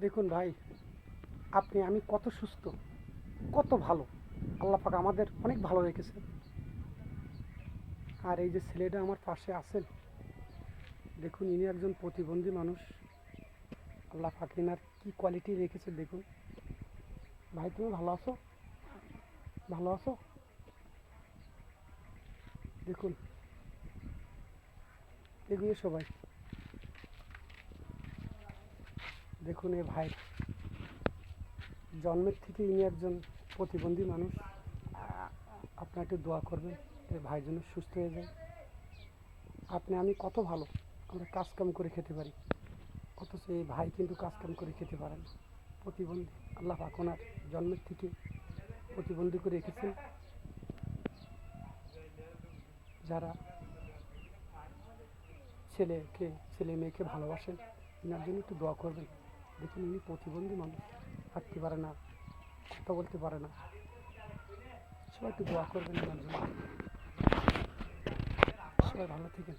দেখুন ভাই, আপনি আমি কত সুস্থ, কত ভালো। আল্লাহ পাক আমাদের অনেক ভালো রেখেছে। আর এই যে ছেলেটা আমার পাশে আছেন, দেখুন ইনি একজন প্রতিবন্ধী মানুষ। আল্লাহ পাক এনার কী কোয়ালিটি রেখেছে দেখুন। ভাই তুমি ভালো আছো? ভালো আছো? দেখুন, এগুলো সবাই দেখুন এ ভাই জন্মের থেকে ইনি একজন প্রতিবন্ধী মানুষ। আপনার একটু দোয়া করবেন যে ভাই যেন সুস্থ হয়ে যায়। আপনি আমি কত ভালো, আমরা কাজ কাম করে খেতে পারি, অথচ এই ভাই কিন্তু কাজ কাম করে খেতে পারে না, প্রতিবন্ধী। আল্লাহ পাক ওনার জন্মের থেকে প্রতিবন্ধী করে রেখেছেন। যারা ছেলে মেয়েকে ভালোবাসেন, এনার জন্য একটু দোয়া করবেন। দেখুন ইনি প্রতিবন্ধী মানুষ, হাঁটতে পারে না, কথা বলতে পারে না। সবাই একটু দোয়া করবেন এনার জন্য। সবাই ভালো থাকেন।